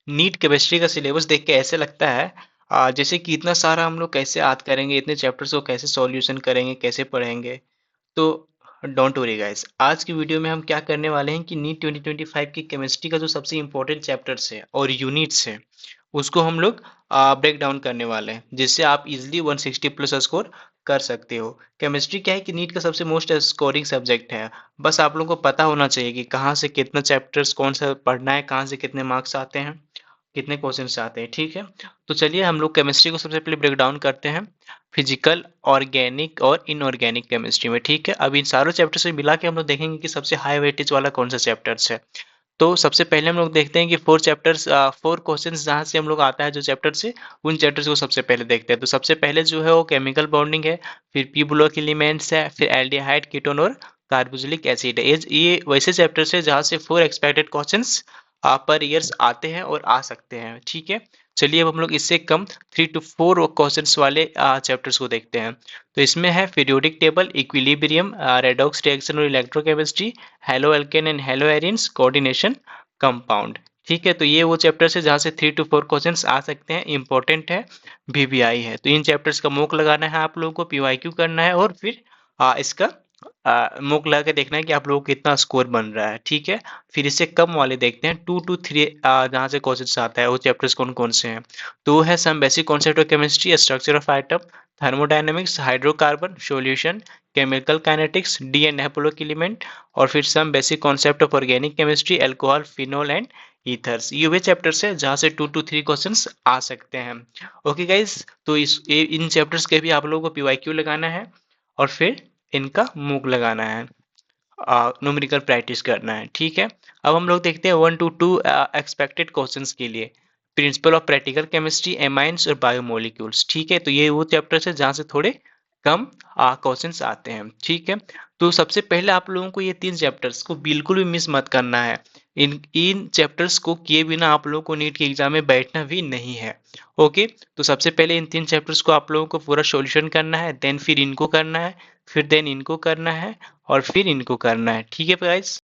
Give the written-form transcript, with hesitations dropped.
NEET chemistry का syllabus देख के ऐसे लगता है जैसे कि इतना सारा हम लोग कैसे याद करेंगे, इतने चैप्टर्स को कैसे सॉल्यूशन करेंगे, कैसे पढ़ेंगे। तो डोंट वरी गाइस, आज की वीडियो में हम क्या करने वाले हैं कि नीट 2025 की केमिस्ट्री का जो सबसे इंपॉर्टेंट चैप्टर्स है और यूनिट्स है उसको हम लोग ब्रेक डाउन करने वाले हैं, जिससे आप इजीली 160 प्लस स्कोर कर सकते हो। केमिस्ट्री क्या है कि नीट का सबसे मोस्ट स्कोरिंग सब्जेक्ट है। बस आप लोगों को पता होना चाहिए कि कहाँ से कितना चैप्टर्स कौन सा पढ़ना है, कहाँ से कितने मार्क्स आते हैं, कितने क्वेश्चंस आते हैं। ठीक है, तो चलिए हम लोग केमिस्ट्री को सबसे पहले ब्रेक डाउन करते हैं फिजिकल, ऑर्गेनिक और इनऑर्गेनिक केमिस्ट्री में। ठीक है, अब इन सारों चैप्टर से मिला के हम लोग देखेंगे कि सबसे हाई वेटेज वाला कौन सा चैप्टर्स है। तो सबसे पहले हम लोग देखते हैं कि फोर क्वेश्चंस जहाँ से हम लोग आता है जो चैप्टर से, उन चैप्टर्स को सबसे पहले देखते हैं। तो सबसे पहले जो है वो केमिकल बॉन्डिंग है, फिर पी ब्लॉक एलिमेंट्स है, फिर एल्डिहाइड, कीटोन और कार्बोक्सिलिक एसिड है। ये वैसे चैप्टर्स है जहाँ से 4 एक्सपेक्टेड क्वेश्चंस पर ईयर्स आते हैं और आ सकते हैं। ठीक है, चलिए अब हम लोग इससे कम 3 to 4 क्वेश्चंस वाले चैप्टर्स को देखते हैं। तो इसमें है periodic table, equilibrium, redox reaction और electrochemistry, haloalkane and haloarenes, coordination, compound. ठीक है, तो ये वो चैप्टर्स है जहाँ से 3 to 4 क्वेश्चंस आ सकते हैं, इंपॉर्टेंट है, वीवीआई है। तो इन चैप्टर्स का मॉक लगाना है आप लोगों को, पीवाईक्यू करना है और फिर इसका मॉक लगा के देखना है कि आप लोगों को कितना स्कोर बन रहा है। ठीक है, फिर इससे कम वाले देखते हैं 2 to 3 जहाँ से क्वेश्चन आता है, वो चैप्टर्स कौन कौन से हैं। तो वो है some basic concept of chemistry, structure of atom, thermodynamics, hydrocarbon, solution, chemical kinetics, D and f block element, और फिर some basic concept of organic chemistry, alcohol, phenol and ethers. ये वे चैप्टर्स है जहाँ से 2 to 3 क्वेश्चंस आ सकते हैं। ओके गाइज, तो इन चैप्टर्स के भी आप लोगों को पीवाईक्यू लगाना है और फिर इनका मूक लगाना है, न्यूमेरिकल प्रैक्टिस करना है। ठीक है, अब हम लोग देखते हैं 1 to 2 एक्सपेक्टेड क्वेश्चंस के लिए। Principle of practical chemistry, amines और बायोमोलिक्यूल्स। ठीक है, तो ये वो चैप्टर्स है जहाँ से थोड़े कम क्वेश्चंस आते हैं। ठीक है, तो सबसे पहले आप लोगों को ये 3 चैप्टर्स को बिल्कुल भी मिस मत करना है। इन इन चैप्टर्स को किए बिना आप लोगों को नीट के एग्जाम में बैठना भी नहीं है। ओके, तो सबसे पहले इन 3 चैप्टर्स को आप लोगों को पूरा सॉल्यूशन करना है, देन फिर इनको करना है, फिर देन इनको करना है और फिर इनको करना है। ठीक है गाइस।